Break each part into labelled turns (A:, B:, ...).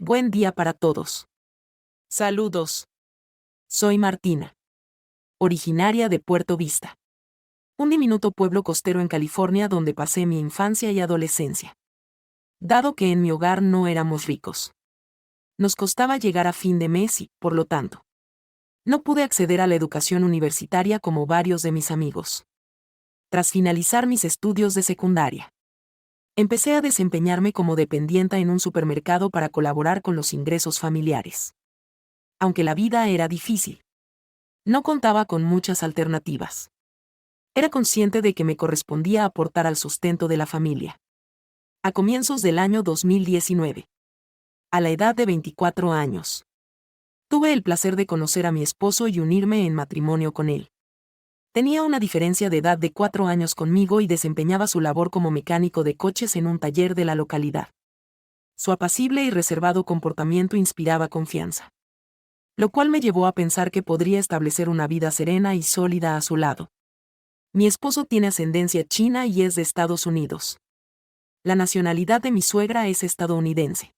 A: Buen día para todos. Saludos. Soy Martina, originaria de Puerto Vista, un diminuto pueblo costero en California donde pasé mi infancia y adolescencia. Dado que en mi hogar no éramos ricos, nos costaba llegar a fin de mes y, por lo tanto, no pude acceder a la educación universitaria como varios de mis amigos. Tras finalizar mis estudios de secundaria, empecé a desempeñarme como dependienta en un supermercado para colaborar con los ingresos familiares. Aunque la vida era difícil, no contaba con muchas alternativas. Era consciente de que me correspondía aportar al sustento de la familia. A comienzos del año 2019, a la edad de 24 años, tuve el placer de conocer a mi esposo y unirme en matrimonio con él. Tenía una diferencia de edad de 4 años conmigo y desempeñaba su labor como mecánico de coches en un taller de la localidad. Su apacible y reservado comportamiento inspiraba confianza, lo cual me llevó a pensar que podría establecer una vida serena y sólida a su lado. Mi esposo tiene ascendencia china y es de Estados Unidos. La nacionalidad de mi suegra es estadounidense,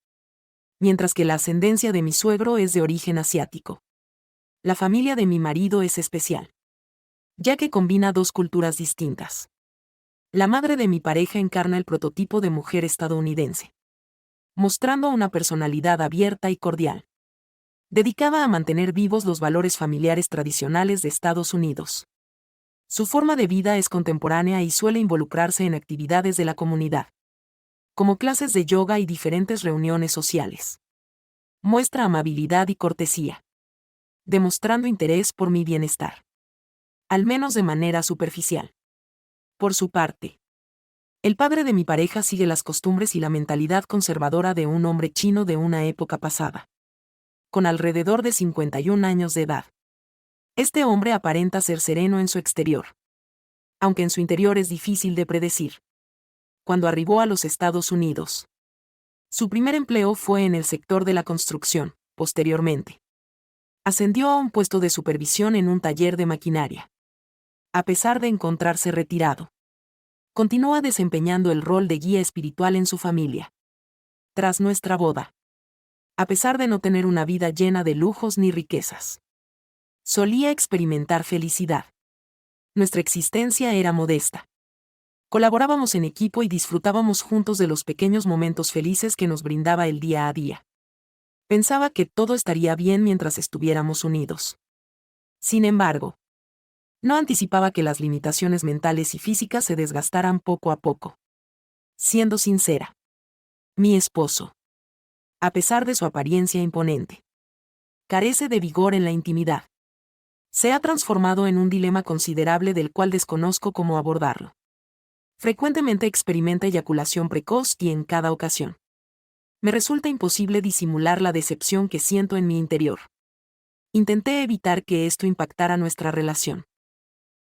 A: mientras que la ascendencia de mi suegro es de origen asiático. La familia de mi marido es especial, ya que combina dos culturas distintas. La madre de mi pareja encarna el prototipo de mujer estadounidense, mostrando una personalidad abierta y cordial, dedicada a mantener vivos los valores familiares tradicionales de Estados Unidos. Su forma de vida es contemporánea y suele involucrarse en actividades de la comunidad, como clases de yoga y diferentes reuniones sociales. Muestra amabilidad y cortesía, demostrando interés por mi bienestar, al menos de manera superficial. Por su parte, el padre de mi pareja sigue las costumbres y la mentalidad conservadora de un hombre chino de una época pasada, con alrededor de 51 años de edad. Este hombre aparenta ser sereno en su exterior, aunque en su interior es difícil de predecir. Cuando arribó a los Estados Unidos, su primer empleo fue en el sector de la construcción. Posteriormente, ascendió a un puesto de supervisión en un taller de maquinaria. A pesar de encontrarse retirado, continúa desempeñando el rol de guía espiritual en su familia. Tras nuestra boda, a pesar de no tener una vida llena de lujos ni riquezas, solía experimentar felicidad. Nuestra existencia era modesta. Colaborábamos en equipo y disfrutábamos juntos de los pequeños momentos felices que nos brindaba el día a día. Pensaba que todo estaría bien mientras estuviéramos unidos. Sin embargo, no anticipaba que las limitaciones mentales y físicas se desgastaran poco a poco. Siendo sincera, mi esposo, a pesar de su apariencia imponente, carece de vigor en la intimidad. Se ha transformado en un dilema considerable del cual desconozco cómo abordarlo. Frecuentemente experimenta eyaculación precoz y en cada ocasión me resulta imposible disimular la decepción que siento en mi interior. Intenté evitar que esto impactara nuestra relación.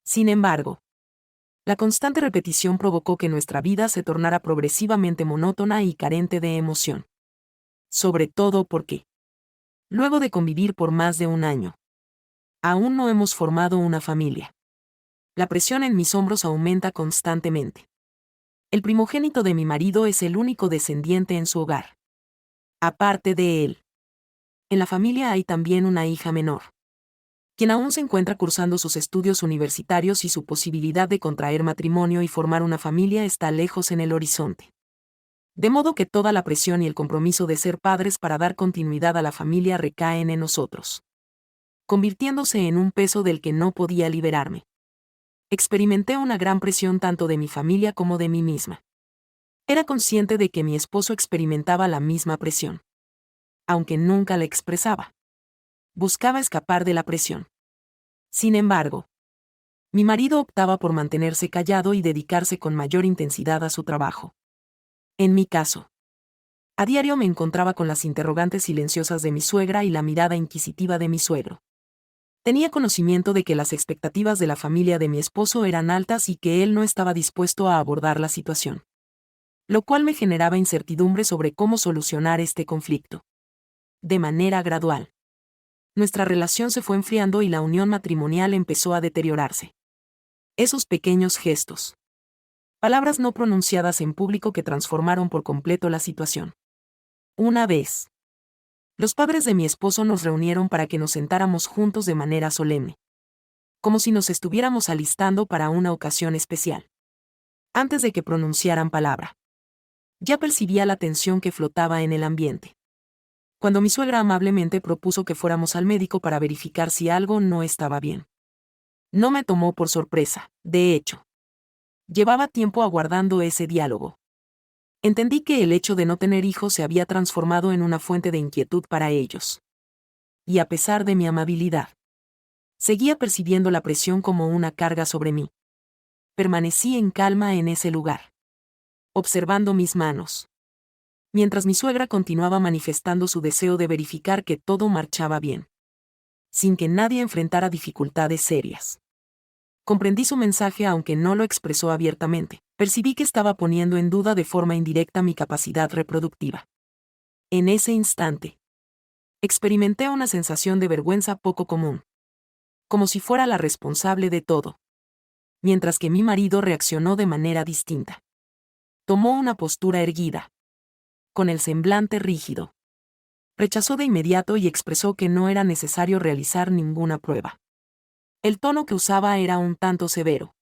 A: Sin embargo, la constante repetición provocó que nuestra vida se tornara progresivamente monótona y carente de emoción. Sobre todo porque, luego de convivir por más de un año, aún no hemos formado una familia. La presión en mis hombros aumenta constantemente. El primogénito de mi marido es el único descendiente en su hogar. Aparte de él, en la familia hay también una hija menor, quien aún se encuentra cursando sus estudios universitarios y su posibilidad de contraer matrimonio y formar una familia está lejos en el horizonte. De modo que toda la presión y el compromiso de ser padres para dar continuidad a la familia recaen en nosotros, convirtiéndose en un peso del que no podía liberarme. Experimenté una gran presión tanto de mi familia como de mí misma. Era consciente de que mi esposo experimentaba la misma presión, aunque nunca la expresaba. Buscaba escapar de la presión. Sin embargo, mi marido optaba por mantenerse callado y dedicarse con mayor intensidad a su trabajo. En mi caso, a diario me encontraba con las interrogantes silenciosas de mi suegra y la mirada inquisitiva de mi suegro. Tenía conocimiento de que las expectativas de la familia de mi esposo eran altas y que él no estaba dispuesto a abordar la situación, lo cual me generaba incertidumbre sobre cómo solucionar este conflicto. De manera gradual, nuestra relación se fue enfriando y la unión matrimonial empezó a deteriorarse. Esos pequeños gestos, palabras no pronunciadas en público que transformaron por completo la situación. Una vez, Los padres de mi esposo nos reunieron para que nos sentáramos juntos de manera solemne, como si nos estuviéramos alistando para una ocasión especial. Antes de que pronunciaran palabra, ya percibía la tensión que flotaba en el ambiente. Cuando mi suegra amablemente propuso que fuéramos al médico para verificar si algo no estaba bien. No me tomó por sorpresa, de hecho. Llevaba tiempo aguardando ese diálogo. Entendí que el hecho de no tener hijos se había transformado en una fuente de inquietud para ellos. Y a pesar de mi amabilidad, seguía percibiendo la presión como una carga sobre mí. Permanecí en calma en ese lugar, observando mis manos, mientras mi suegra continuaba manifestando su deseo de verificar que todo marchaba bien, sin que nadie enfrentara dificultades serias. Comprendí su mensaje aunque no lo expresó abiertamente. Percibí que estaba poniendo en duda de forma indirecta mi capacidad reproductiva. En ese instante, experimenté una sensación de vergüenza poco común, como si fuera la responsable de todo, mientras que mi marido reaccionó de manera distinta. Tomó una postura erguida, con el semblante rígido. Rechazó de inmediato y expresó que no era necesario realizar ninguna prueba. El tono que usaba era un tanto severo,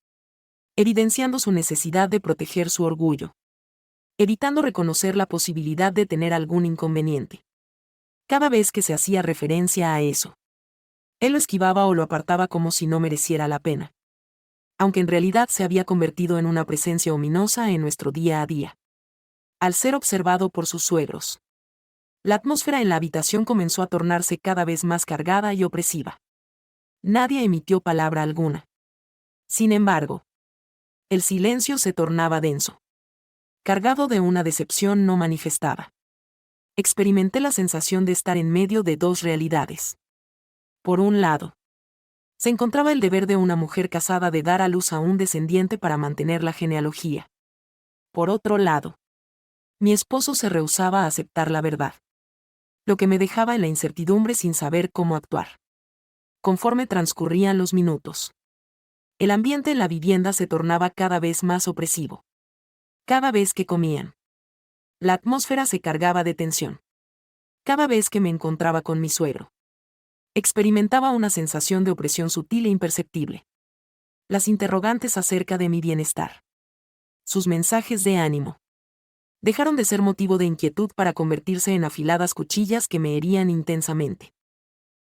A: evidenciando su necesidad de proteger su orgullo, evitando reconocer la posibilidad de tener algún inconveniente. Cada vez que se hacía referencia a eso, él lo esquivaba o lo apartaba como si no mereciera la pena, aunque en realidad se había convertido en una presencia ominosa en nuestro día a día. Al ser observado por sus suegros, la atmósfera en la habitación comenzó a tornarse cada vez más cargada y opresiva. Nadie emitió palabra alguna. Sin embargo, el silencio se tornaba denso, cargado de una decepción no manifestada. Experimenté la sensación de estar en medio de dos realidades. Por un lado, se encontraba el deber de una mujer casada de dar a luz a un descendiente para mantener la genealogía. Por otro lado, mi esposo se rehusaba a aceptar la verdad, lo que me dejaba en la incertidumbre sin saber cómo actuar. Conforme transcurrían los minutos, el ambiente en la vivienda se tornaba cada vez más opresivo. Cada vez que comían, la atmósfera se cargaba de tensión. Cada vez que me encontraba con mi suegro, experimentaba una sensación de opresión sutil e imperceptible. Las interrogantes acerca de mi bienestar, sus mensajes de ánimo, dejaron de ser motivo de inquietud para convertirse en afiladas cuchillas que me herían intensamente.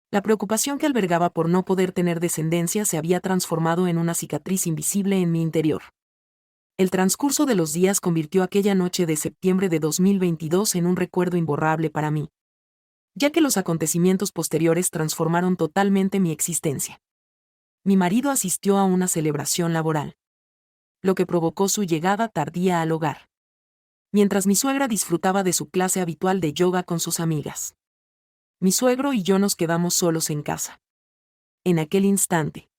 A: La preocupación que albergaba por no poder tener descendencia se había transformado en una cicatriz invisible en mi interior. El transcurso de los días convirtió aquella noche de septiembre de 2022 en un recuerdo imborrable para mí, ya que los acontecimientos posteriores transformaron totalmente mi existencia. Mi marido asistió a una celebración laboral, lo que provocó su llegada tardía al hogar, mientras mi suegra disfrutaba de su clase habitual de yoga con sus amigas. Mi suegro y yo nos quedamos solos en casa. En aquel instante,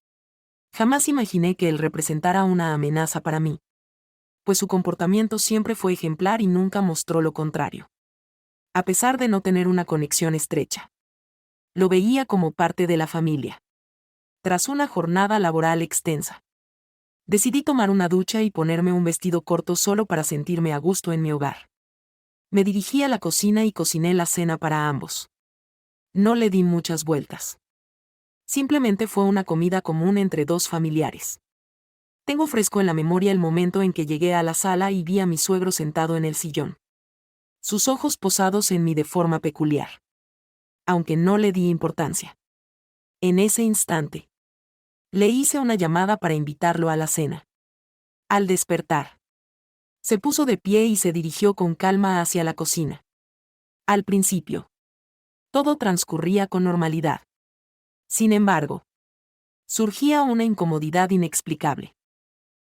A: jamás imaginé que él representara una amenaza para mí, pues su comportamiento siempre fue ejemplar y nunca mostró lo contrario. A pesar de no tener una conexión estrecha, lo veía como parte de la familia. Tras una jornada laboral extensa, decidí tomar una ducha y ponerme un vestido corto solo para sentirme a gusto en mi hogar. Me dirigí a la cocina y cociné la cena para ambos. No le di muchas vueltas. Simplemente fue una comida común entre dos familiares. Tengo fresco en la memoria el momento en que llegué a la sala y vi a mi suegro sentado en el sillón, sus ojos posados en mí de forma peculiar, aunque no le di importancia. En ese instante, le hice una llamada para invitarlo a la cena. Al despertar, se puso de pie y se dirigió con calma hacia la cocina. Al principio, todo transcurría con normalidad. Sin embargo, surgía una incomodidad inexplicable.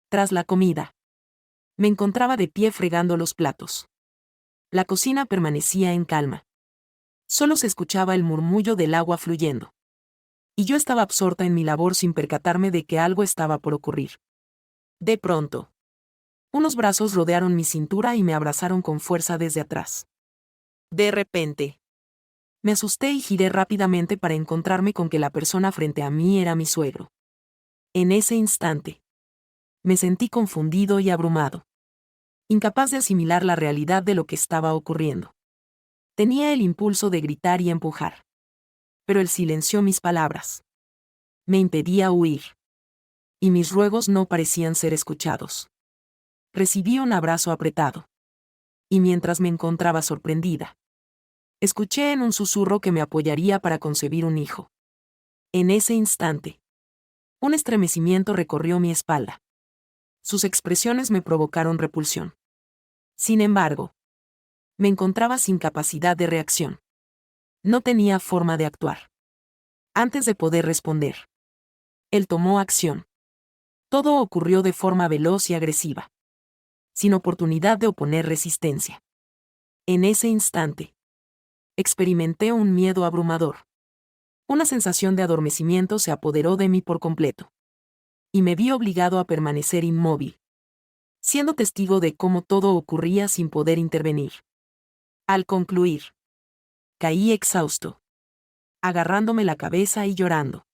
A: Tras la comida, me encontraba de pie fregando los platos. La cocina permanecía en calma. Solo se escuchaba el murmullo del agua fluyendo. Y yo estaba absorta en mi labor sin percatarme de que algo estaba por ocurrir. De pronto, unos brazos rodearon mi cintura y me abrazaron con fuerza desde atrás. De repente, me asusté y giré rápidamente para encontrarme con que la persona frente a mí era mi suegro. En ese instante, me sentí confundido y abrumado, incapaz de asimilar la realidad de lo que estaba ocurriendo. Tenía el impulso de gritar y empujar. Pero él silenció mis palabras. Me impedía huir. Y mis ruegos no parecían ser escuchados. Recibí un abrazo apretado. Y mientras me encontraba sorprendida, escuché en un susurro que me apoyaría para concebir un hijo. En ese instante, un estremecimiento recorrió mi espalda. Sus expresiones me provocaron repulsión. Sin embargo, me encontraba sin capacidad de reacción. No tenía forma de actuar. Antes de poder responder, él tomó acción. Todo ocurrió de forma veloz y agresiva, sin oportunidad de oponer resistencia. En ese instante, experimenté un miedo abrumador. Una sensación de adormecimiento se apoderó de mí por completo. Y me vi obligado a permanecer inmóvil, siendo testigo de cómo todo ocurría sin poder intervenir. Al concluir, caí exhausto, agarrándome la cabeza y llorando.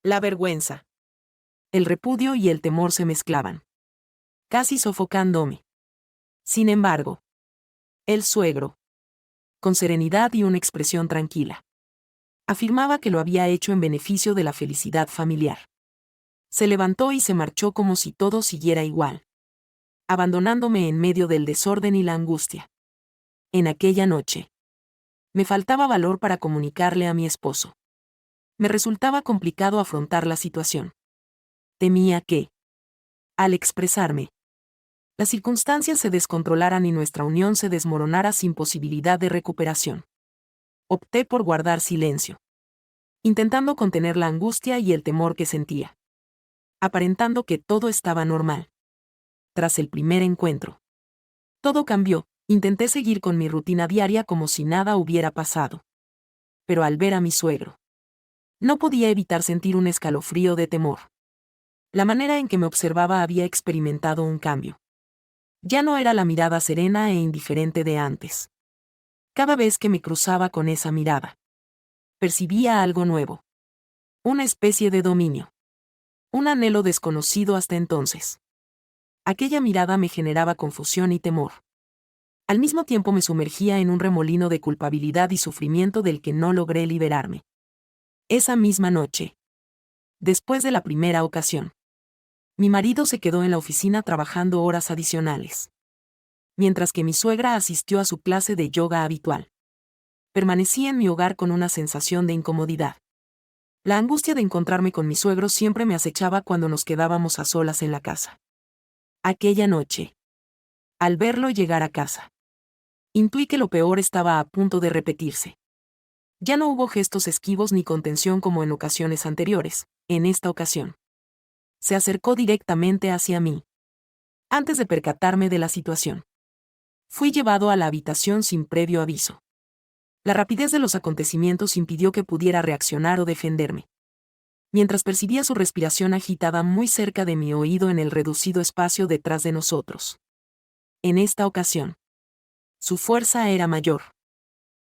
A: La vergüenza, el repudio y el temor se mezclaban, casi sofocándome. Sin embargo, el suegro, con serenidad y una expresión tranquila, afirmaba que lo había hecho en beneficio de la felicidad familiar. Se levantó y se marchó como si todo siguiera igual, abandonándome en medio del desorden y la angustia. En aquella noche, me faltaba valor para comunicarle a mi esposo. Me resultaba complicado afrontar la situación. Temía que, al expresarme, las circunstancias se descontrolaran y nuestra unión se desmoronara sin posibilidad de recuperación. Opté por guardar silencio, intentando contener la angustia y el temor que sentía, aparentando que todo estaba normal. Tras el primer encuentro, todo cambió. Intenté seguir con mi rutina diaria como si nada hubiera pasado. Pero al ver a mi suegro, no podía evitar sentir un escalofrío de temor. La manera en que me observaba había experimentado un cambio. Ya no era la mirada serena e indiferente de antes. Cada vez que me cruzaba con esa mirada, percibía algo nuevo. Una especie de dominio. Un anhelo desconocido hasta entonces. Aquella mirada me generaba confusión y temor. Al mismo tiempo me sumergía en un remolino de culpabilidad y sufrimiento del que no logré liberarme. Esa misma noche, después de la primera ocasión, mi marido se quedó en la oficina trabajando horas adicionales, mientras que mi suegra asistió a su clase de yoga habitual. Permanecí en mi hogar con una sensación de incomodidad. La angustia de encontrarme con mi suegro siempre me acechaba cuando nos quedábamos a solas en la casa. Aquella noche, al verlo llegar a casa, intuí que lo peor estaba a punto de repetirse. Ya no hubo gestos esquivos ni contención como en ocasiones anteriores. En esta ocasión, se acercó directamente hacia mí. Antes de percatarme de la situación, fui llevado a la habitación sin previo aviso. La rapidez de los acontecimientos impidió que pudiera reaccionar o defenderme. Mientras percibía su respiración agitada muy cerca de mi oído en el reducido espacio detrás de nosotros. En esta ocasión, su fuerza era mayor.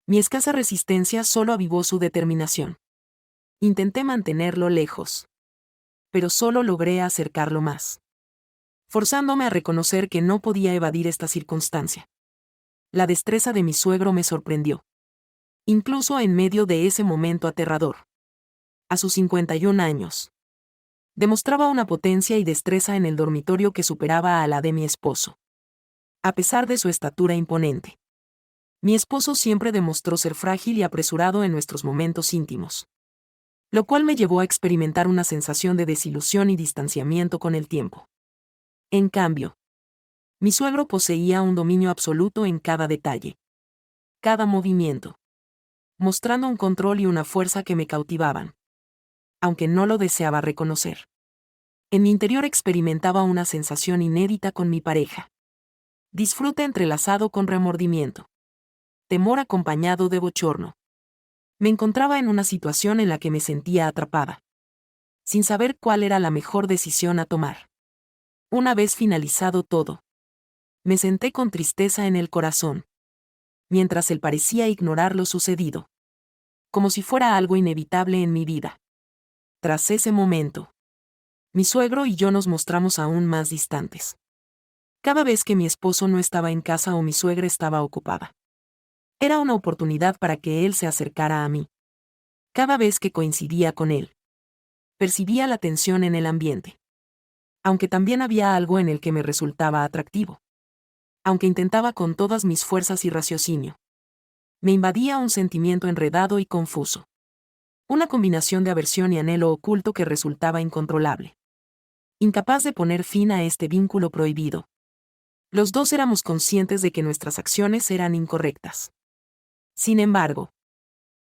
A: Mi escasa resistencia solo avivó su determinación. Intenté mantenerlo lejos, pero solo logré acercarlo más, forzándome a reconocer que no podía evadir esta circunstancia. La destreza de mi suegro me sorprendió, incluso en medio de ese momento aterrador. A sus 51 años, demostraba una potencia y destreza en el dormitorio que superaba a la de mi esposo. A pesar de su estatura imponente, mi esposo siempre demostró ser frágil y apresurado en nuestros momentos íntimos, lo cual me llevó a experimentar una sensación de desilusión y distanciamiento con el tiempo. En cambio, mi suegro poseía un dominio absoluto en cada detalle, cada movimiento, mostrando un control y una fuerza que me cautivaban, aunque no lo deseaba reconocer. En mi interior experimentaba una sensación inédita con mi pareja. Disfrute entrelazado con remordimiento. Temor acompañado de bochorno. Me encontraba en una situación en la que me sentía atrapada, sin saber cuál era la mejor decisión a tomar. Una vez finalizado todo, me senté con tristeza en el corazón, mientras él parecía ignorar lo sucedido, como si fuera algo inevitable en mi vida. Tras ese momento, mi suegro y yo nos mostramos aún más distantes. Cada vez que mi esposo no estaba en casa o mi suegra estaba ocupada, Era una oportunidad para que él se acercara a mí. Cada vez que coincidía con él, percibía la tensión en el ambiente. Aunque también había algo en el que me resultaba atractivo. Aunque intentaba con todas mis fuerzas y raciocinio. Me invadía un sentimiento enredado y confuso. Una combinación de aversión y anhelo oculto que resultaba incontrolable. Incapaz de poner fin a este vínculo prohibido. Los dos éramos conscientes de que nuestras acciones eran incorrectas. Sin embargo,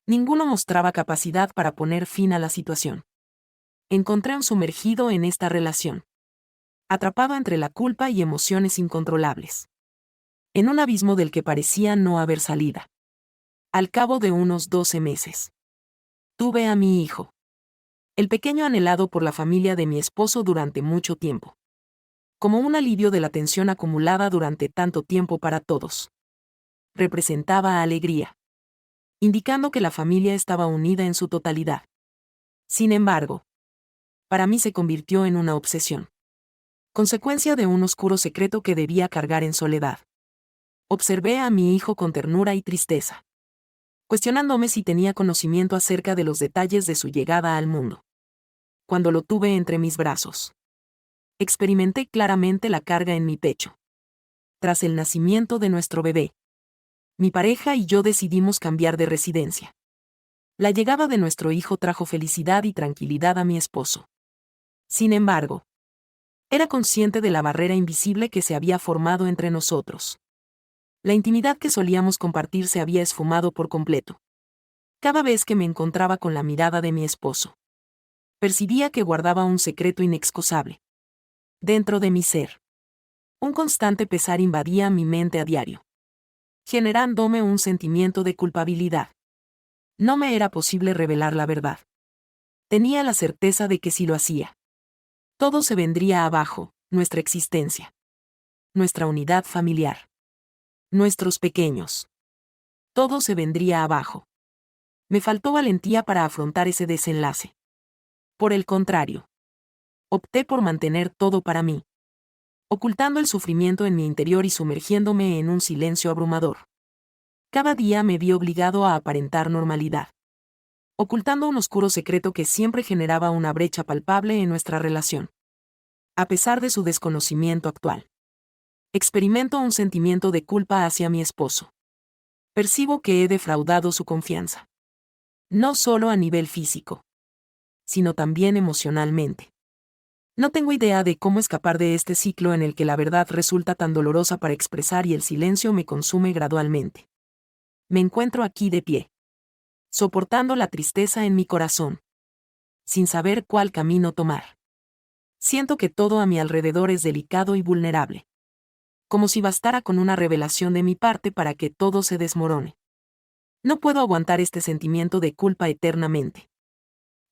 A: ninguno mostraba capacidad para poner fin a la situación. Encontré un sumergido en esta relación. Atrapado entre la culpa y emociones incontrolables. En un abismo del que parecía no haber salida. Al cabo de unos 12 meses. Tuve a mi hijo. El pequeño anhelado por la familia de mi esposo durante mucho tiempo. Como un alivio de la tensión acumulada durante tanto tiempo para todos. Representaba alegría. Indicando que la familia estaba unida en su totalidad. Sin embargo, para mí se convirtió en una obsesión. Consecuencia de un oscuro secreto que debía cargar en soledad. Observé a mi hijo con ternura y tristeza. Cuestionándome si tenía conocimiento acerca de los detalles de su llegada al mundo. Cuando lo tuve entre mis brazos. Experimenté claramente la carga en mi pecho. Tras el nacimiento de nuestro bebé, mi pareja y yo decidimos cambiar de residencia. La llegada de nuestro hijo trajo felicidad y tranquilidad a mi esposo. Sin embargo, era consciente de la barrera invisible que se había formado entre nosotros. La intimidad que solíamos compartir se había esfumado por completo. Cada vez que me encontraba con la mirada de mi esposo, percibía que guardaba un secreto inexcusable. Dentro de mi ser. Un constante pesar invadía mi mente a diario, generándome un sentimiento de culpabilidad. No me era posible revelar la verdad. Tenía la certeza de que si lo hacía, todo se vendría abajo, nuestra existencia. Nuestra unidad familiar. Nuestros pequeños. Todo se vendría abajo. Me faltó valentía para afrontar ese desenlace. Por el contrario, opté por mantener todo para mí. Ocultando el sufrimiento en mi interior y sumergiéndome en un silencio abrumador. Cada día me vi obligado a aparentar normalidad. Ocultando un oscuro secreto que siempre generaba una brecha palpable en nuestra relación. A pesar de su desconocimiento actual. Experimento un sentimiento de culpa hacia mi esposo. Percibo que he defraudado su confianza. No solo a nivel físico, sino también emocionalmente. No tengo idea de cómo escapar de este ciclo en el que la verdad resulta tan dolorosa para expresar y el silencio me consume gradualmente. Me encuentro aquí de pie, soportando la tristeza en mi corazón, sin saber cuál camino tomar. Siento que todo a mi alrededor es delicado y vulnerable. Como si bastara con una revelación de mi parte para que todo se desmorone. No puedo aguantar este sentimiento de culpa eternamente.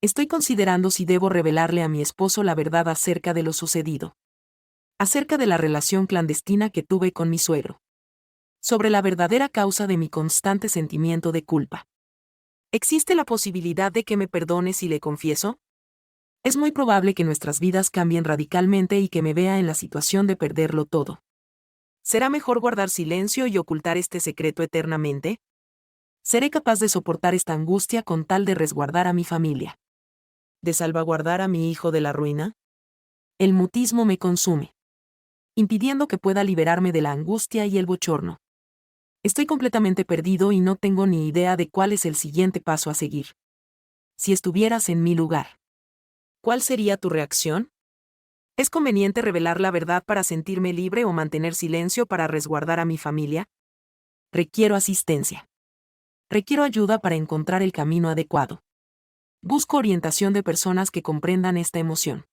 A: Estoy considerando si debo revelarle a mi esposo la verdad acerca de lo sucedido. Acerca de la relación clandestina que tuve con mi suegro. Sobre la verdadera causa de mi constante sentimiento de culpa. ¿Existe la posibilidad de que me perdone si le confieso? Es muy probable que nuestras vidas cambien radicalmente y que me vea en la situación de perderlo todo. ¿Será mejor guardar silencio y ocultar este secreto eternamente? ¿Seré capaz de soportar esta angustia con tal de resguardar a mi familia? ¿De salvaguardar a mi hijo de la ruina? El mutismo me consume, impidiendo que pueda liberarme de la angustia y el bochorno. Estoy completamente perdido y no tengo ni idea de cuál es el siguiente paso a seguir. Si estuvieras en mi lugar, ¿cuál sería tu reacción? ¿Es conveniente revelar la verdad para sentirme libre o mantener silencio para resguardar a mi familia? Requiero asistencia. Requiero ayuda para encontrar el camino adecuado. Busco orientación de personas que comprendan esta emoción.